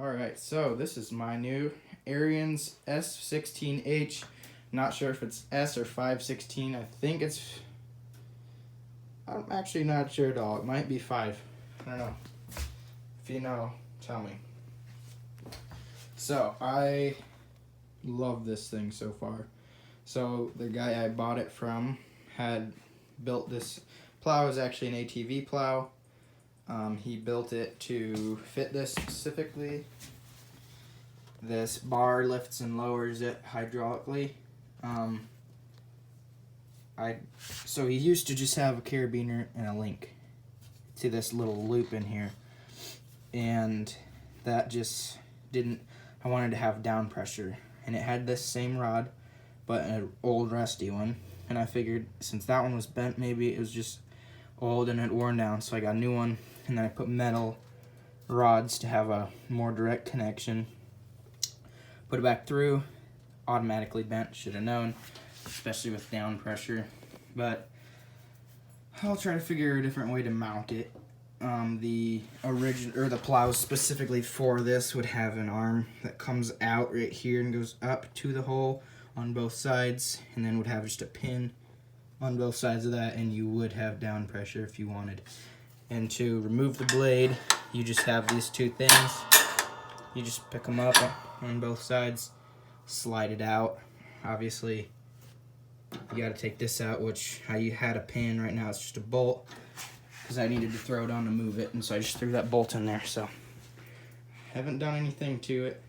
Alright, so this is my new Ariens S16H. Not sure if it's S or 516. I'm actually not sure at all. It might be 5. I don't know. If you know, tell me. So, I love this thing so far. So, the guy I bought it from had built this plow. It was actually an ATV plow. He built it to fit this specifically. This bar lifts and lowers it hydraulically. So he used to just have a carabiner and a link to this little loop in here, and that just didn't. I wanted to have down pressure, and it had this same rod, but an old rusty one. And I figured since that one was bent, maybe it was just old and had worn down. So I got a new one, and then I put metal rods to have a more direct connection. Put it back through, automatically bent, should have known, especially with down pressure. But I'll try to figure a different way to mount it. The plow specifically for this would have an arm that comes out right here and goes up to the hole on both sides, and then would have just a pin on both sides of that, and you would have down pressure if you wanted. And to remove the blade, you just have these two things. You just pick them up on both sides, slide it out. Obviously, you got to take this out, which I had a pin. Right now it's just a bolt because I needed to throw it on to move it, and so I just threw that bolt in there. So haven't done anything to it.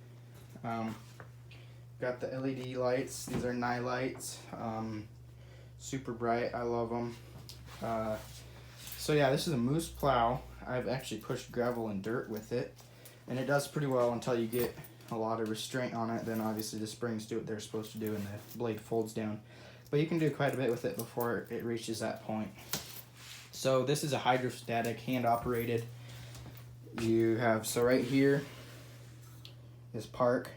Got the LED lights. These are night lights. Super bright. I love them. So yeah, this is a moose plow. I've actually pushed gravel and dirt with it, and it does pretty well until you get a lot of restraint on it. Then obviously the springs do what they're supposed to do and the blade folds down. But you can do quite a bit with it before it reaches that point. So this is a hydrostatic, hand operated. You have, so right here is park.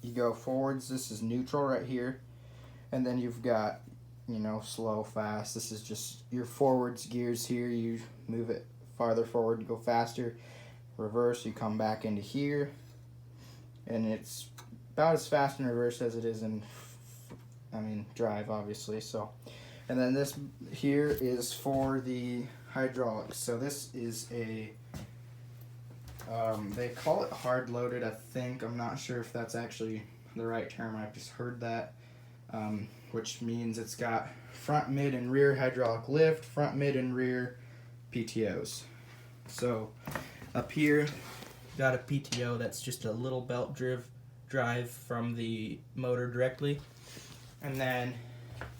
You go forwards, this is neutral right here. And then you've got, slow, fast. This is just your forwards gears here. You move it farther forward to go faster. Reverse, you come back into here. And it's about as fast in reverse as it is in, drive, obviously. So, and then this here is for the hydraulics. So this is a, they call it hard loaded, I think. I'm not sure if that's actually the right term. I've just heard that, which means it's got front, mid, and rear hydraulic lift, front, mid, and rear PTOs. So up here, got a PTO that's just a little belt drive from the motor directly. And then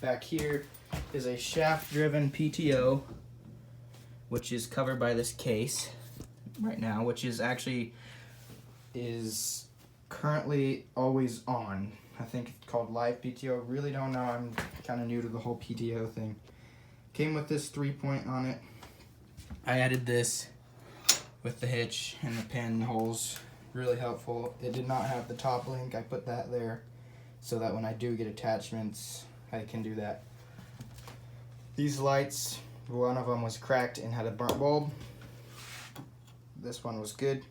back here is a shaft driven PTO, which is covered by this case right now, which is currently always on. I think it's called live PTO. Really don't know. I'm kind of new to the whole PTO thing. Came with this 3-point on it. I added this with the hitch and the pin holes. Really helpful. It did not have the top link. I put that there so that when I do get attachments, I can do that. These lights, one of them was cracked and had a burnt bulb. This one was good.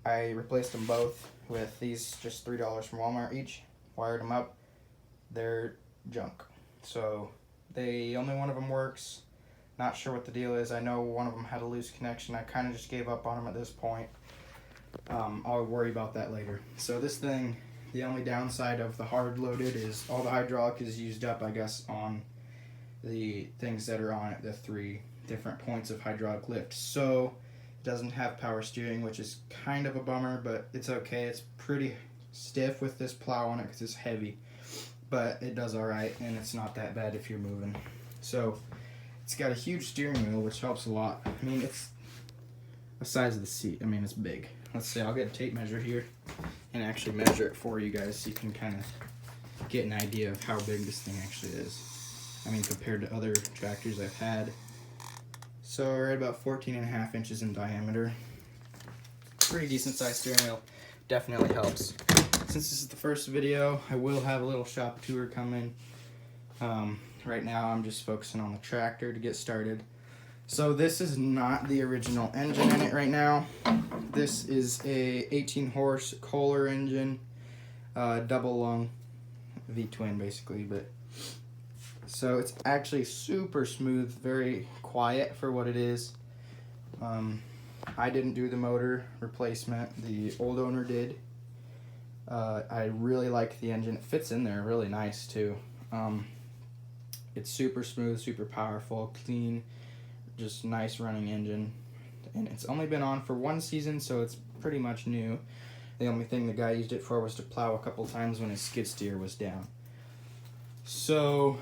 I replaced them both with these, just $3 from Walmart each. Wired them up. They're junk. So only one of them works. Not sure what the deal is. I know one of them had a loose connection. I kind of just gave up on them at this point. I'll worry about that later. So this thing, the only downside of the hard loaded is all the hydraulic is used up, I guess, on the things that are on it, the 3 different points of hydraulic lift. So it doesn't have power steering, which is kind of a bummer, but it's okay. It's pretty stiff with this plow on it because it's heavy, but it does all right, and it's not that bad if you're moving. So it's got a huge steering wheel, which helps a lot. It's the size of the seat. It's big. Let's see, I'll get a tape measure here and actually measure it for you guys so you can kind of get an idea of how big this thing actually is. Compared to other tractors I've had. So we're at about 14.5 inches in diameter. Pretty decent sized steering wheel. Definitely helps. Since this is the first video, I will have a little shop tour coming. Right now I'm just focusing on the tractor to get started. So this is not the original engine in it right now. This is a 18 horse Kohler engine, double lung V-twin basically, but so it's actually super smooth, very quiet for what it is. I didn't do the motor replacement, the old owner did. I really like the engine. It fits in there really nice too. It's super smooth, super powerful, clean, just nice running engine. And it's only been on for 1 season, so it's pretty much new. The only thing the guy used it for was to plow a couple times when his skid steer was down. So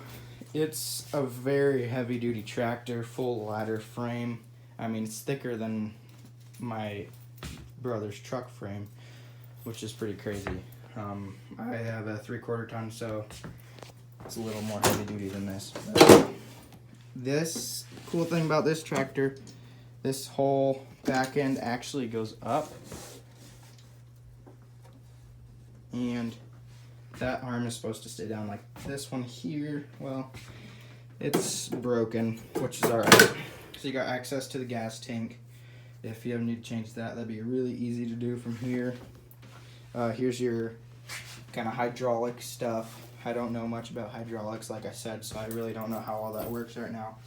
it's a very heavy duty tractor, full ladder frame. I mean, it's thicker than my brother's truck frame, which is pretty crazy. I have a 3/4 ton, so it's a little more heavy duty than this. But this cool thing about this tractor, this whole back end actually goes up, and that arm is supposed to stay down. Like this one here, well, it's broken, which is alright. So you got access to the gas tank. If you ever need to change that, that'd be really easy to do from here. Here's your kind of hydraulic stuff. I don't know much about hydraulics, like I said, so I really don't know how all that works right now.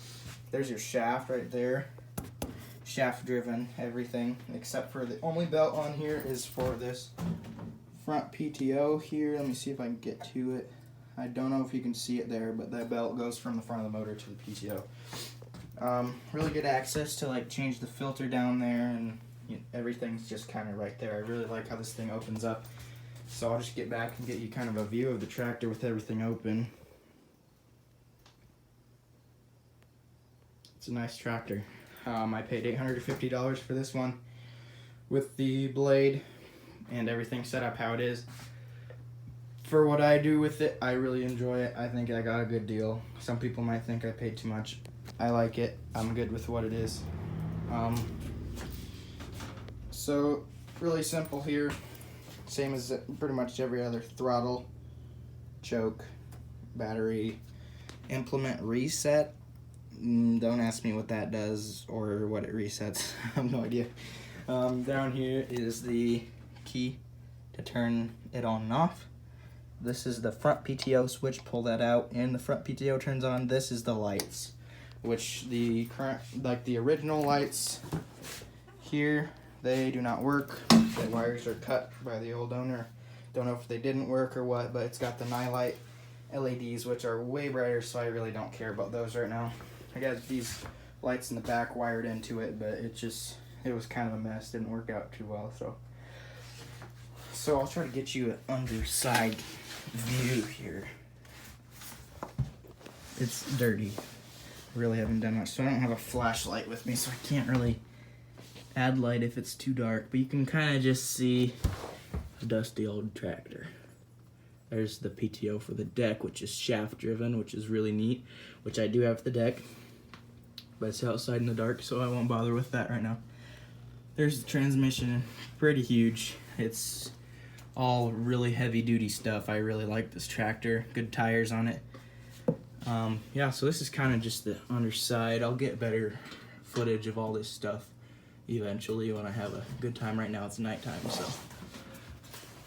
There's your shaft right there. Shaft driven, everything, except for the only belt on here is for this front PTO here. Let me see if I can get to it. I don't know if you can see it there, but that belt goes from the front of the motor to the PTO. Really good access to like change the filter down there, and everything's just kind of right there. I really like how this thing opens up. So I'll just get back and get you kind of a view of the tractor with everything open. It's a nice tractor. I paid $850 for this one with the blade and everything set up how it is. For what I do with it, I really enjoy it. I think I got a good deal. Some people might think I paid too much. I like it. I'm good with what it is. So really simple here. Same as pretty much every other throttle, choke, battery, implement reset. Don't ask me what that does or what it resets. I have no idea. Down here is the key to turn it on and off. This is the front PTO switch. Pull that out and the front PTO turns on. This is the lights, which the current, like the original lights here, they do not work. The wires are cut by the old owner. Don't know if they didn't work or what, but it's got the nightlight LEDs, which are way brighter, so I really don't care about those right now. I got these lights in the back wired into it, but it was kind of a mess. Didn't work out too well, so I'll try to get you an underside view here. It's dirty. Really haven't done much, so I don't have a flashlight with me, so I can't really add light if it's too dark, but you can kind of just see a dusty old tractor. There's the PTO for the deck, which is shaft driven, which is really neat, which I do have the deck, but it's outside in the dark, so I won't bother with that right now. There's the transmission, pretty huge. It's all really heavy duty stuff. I really like this tractor. Good tires on it. Yeah, so this is kind of just the underside. I'll get better footage of all this stuff eventually when I have a good time. Right now it's nighttime,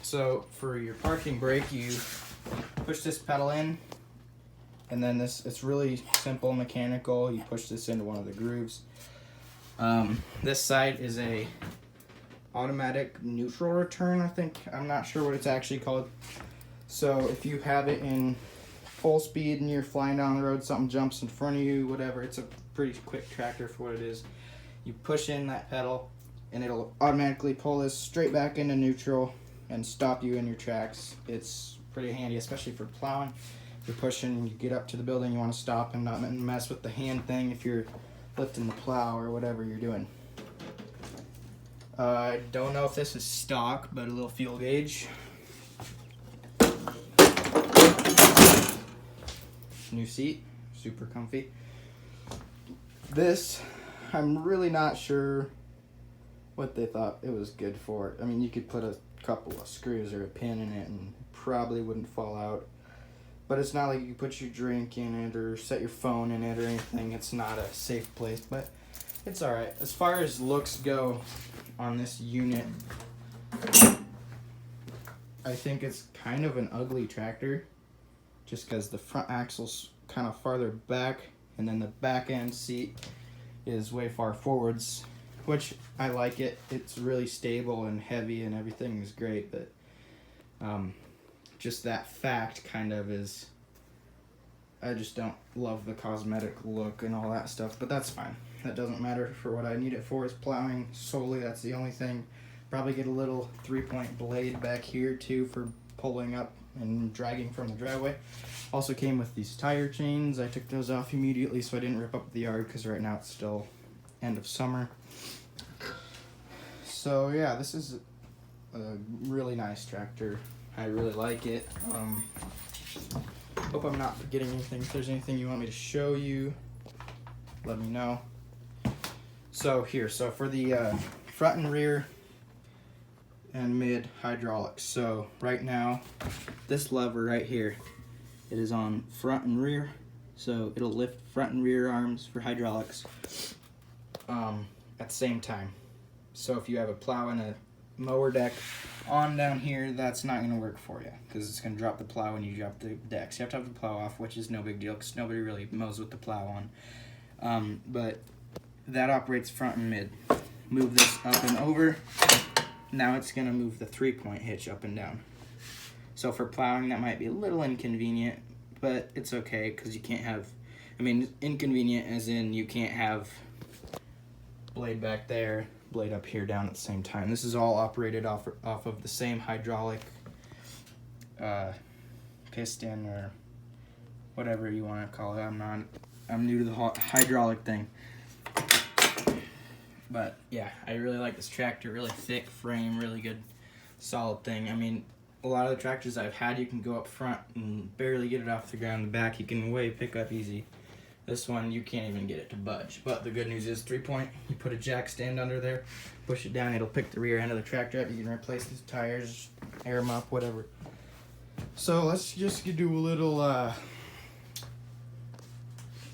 so for your parking brake, you push this pedal in, and then it's really simple mechanical. You push this into one of the grooves. This side is a automatic neutral return, I think. I'm not sure what it's actually called. So if you have it in full speed and you're flying down the road, something jumps in front of you, whatever, it's a pretty quick tractor for what it is. You push in that pedal and it'll automatically pull this straight back into neutral and stop you in your tracks. It's pretty handy, especially for plowing. If you're pushing and you get up to the building, you want to stop and not mess with the hand thing if you're lifting the plow or whatever you're doing. I don't know if this is stock, but a little fuel gauge. New seat, super comfy. This, I'm really not sure what they thought it was good for. I mean, you could put a couple of screws or a pin in it and probably wouldn't fall out. But it's not like you put your drink in it or set your phone in it or anything. It's not a safe place, but It's all right. As far as looks go on this unit, I think it's kind of an ugly tractor just because the front axle's kind of farther back and then the back end seat is way far forwards, which I like it. It's really stable and heavy and everything is great, but just that fact kind of is, I just don't love the cosmetic look and all that stuff, but that's fine. That doesn't matter for what I need it for, is plowing solely. That's the only thing. Probably get a little 3-point blade back here too for pulling up and dragging from the driveway. Also came with these tire chains. I took those off immediately so I didn't rip up the yard because right now it's still end of summer. So yeah, this is a really nice tractor. I really like it. Hope I'm not forgetting anything. If there's anything you want me to show you, let me know. So for the front and rear and mid hydraulics. So right now, this lever right here, it is on front and rear. So it'll lift front and rear arms for hydraulics at the same time. So if you have a plow and a mower deck on down here, that's not going to work for you because it's going to drop the plow when you drop the decks. You have to have the plow off, which is no big deal because nobody really mows with the plow on. But that operates front and mid. Move this up and over. Now it's going to move the 3-point hitch up and down. So for plowing, that might be a little inconvenient, but it's okay because you can't have, inconvenient as in you can't have blade back there, blade up here, down at the same time. This is all operated off of the same hydraulic piston or whatever you want to call it. I'm new to the hydraulic thing. But yeah, I really like this tractor. Really thick frame, really good, solid thing. A lot of the tractors I've had, you can go up front and barely get it off the ground. The back, you can pick up easy. This one, you can't even get it to budge. But the good news is 3-point. You put a jack stand under there, push it down, it'll pick the rear end of the tractor up. You can replace the tires, air them up, whatever. So let's just do a little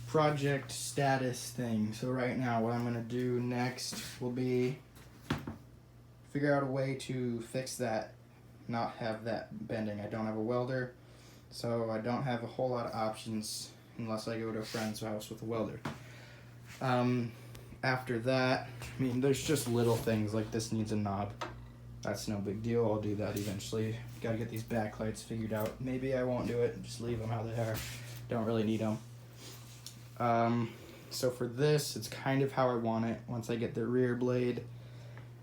project status thing. So right now, what I'm gonna do next will be figure out a way to fix that, not have that bending. I don't have a welder, so I don't have a whole lot of options unless I go to a friend's house with a welder. After that, there's just little things like this needs a knob. That's no big deal. I'll do that eventually. Gotta get these backlights figured out. Maybe I won't do it. Just leave them how they are. Don't really need them. So for this, it's kind of how I want it. Once I get the rear blade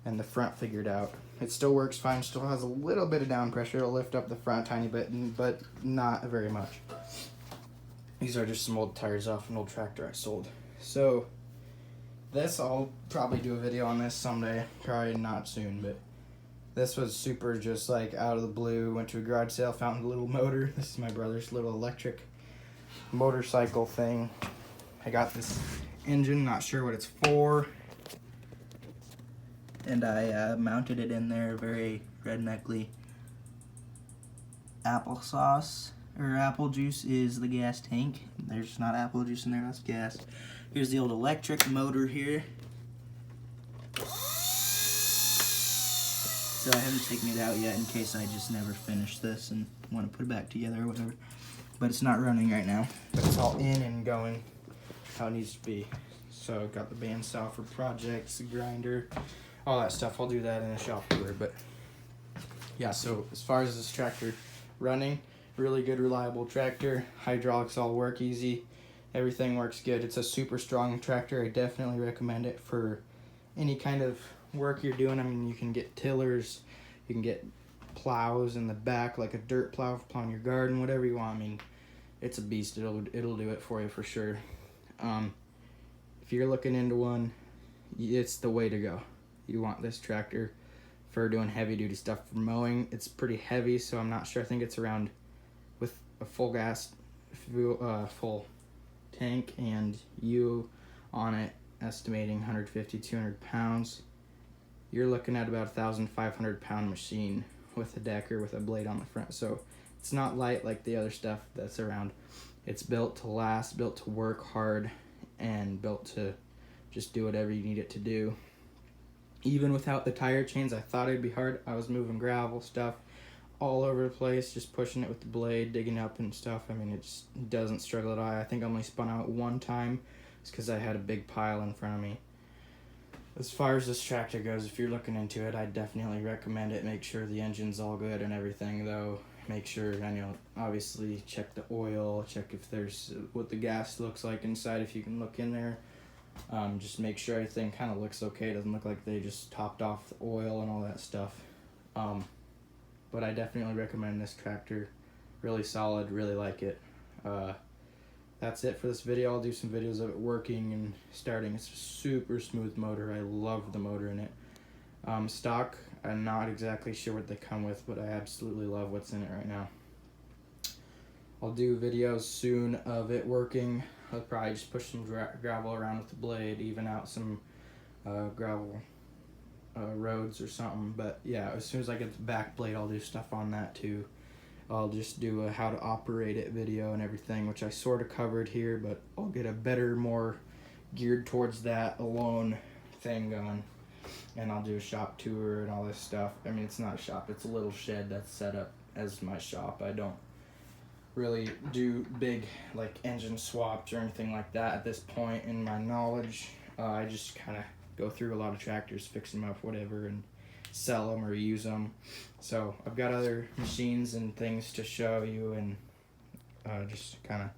and the front figured out, it still works fine. Still has a little bit of down pressure. It'll lift up the front a tiny bit, but not very much. These are just some old tires off an old tractor I sold. So this, I'll probably do a video on this someday. Probably not soon, but this was super just like out of the blue. Went to a garage sale, found a little motor. This is my brother's little electric motorcycle thing. I got this engine, not sure what it's for. And I mounted it in there very redneckly. Applesauce or apple juice is the gas tank. There's not apple juice in there, that's gas. Here's the old electric motor here. So I haven't taken it out yet in case I just never finish this and want to put it back together or whatever. But it's not running right now. But it's all in and going how it needs to be. So I've got the bandsaw for projects, the grinder, all that stuff. I'll do that in a shop tour. But yeah, so as far as this tractor running, really good, reliable tractor. Hydraulics all work easy. Everything works good. It's a super strong tractor. I definitely recommend it for any kind of work you're doing. You can get tillers, you can get plows in the back, like a dirt plow for plowing your garden, whatever you want. It's a beast. It'll do it for you for sure. If you're looking into one, it's the way to go. You want this tractor for doing heavy duty stuff. For mowing, it's pretty heavy, so I'm not sure. I think it's around, with a full gas, full tank and you on it, estimating 150, 200 pounds. You're looking at about 1,500 pound machine with a decker with a blade on the front. So it's not light like the other stuff that's around. It's built to last, built to work hard, and built to just do whatever you need it to do. Even without the tire chains, I thought it'd be hard. I was moving gravel stuff all over the place, just pushing it with the blade, digging up and stuff. I mean, it just doesn't struggle at all. I think I only spun out one time. It's because I had a big pile in front of me. As far as this tractor goes, if you're looking into it, I definitely recommend it. Make sure the engine's all good and everything, though. Make sure, obviously check the oil, check if there's what the gas looks like inside, if you can look in there. Just make sure everything kind of looks okay. It doesn't look like they just topped off the oil and all that stuff. But I definitely recommend this tractor. Really solid, really like it. That's it for this video. I'll do some videos of it working and starting. It's a super smooth motor. I love the motor in it. Stock, I'm not exactly sure what they come with, but I absolutely love what's in it right now. I'll do videos soon of it working. I'll probably just push some gravel around with the blade, even out some gravel roads or something. But yeah, as soon as I get the back blade, I'll do stuff on that too. I'll just do a how to operate it video and everything, which I sort of covered here, but I'll get a better, more geared towards that alone thing going. And I'll do a shop tour and all this stuff. I mean, it's not a shop, it's a little shed that's set up as my shop. I don't really do big like engine swaps or anything like that at this point in my knowledge. I just kind of go through a lot of tractors, fix them up, whatever, and sell them or use them. So I've got other machines and things to show you and just kind of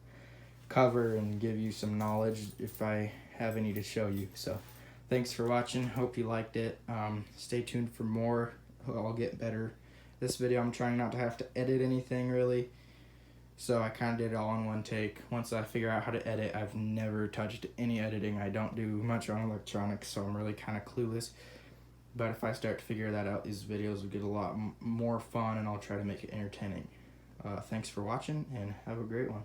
cover and give you some knowledge if I have any to show you. So thanks for watching. Hope you liked it. Stay tuned for more. I'll get better. This video I'm trying not to have to edit anything really. So I kind of did it all in one take. Once I figure out how to edit, I've never touched any editing. I don't do much on electronics, so I'm really kind of clueless. But if I start to figure that out, these videos will get a lot more fun, and I'll try to make it entertaining. Thanks for watching, and have a great one.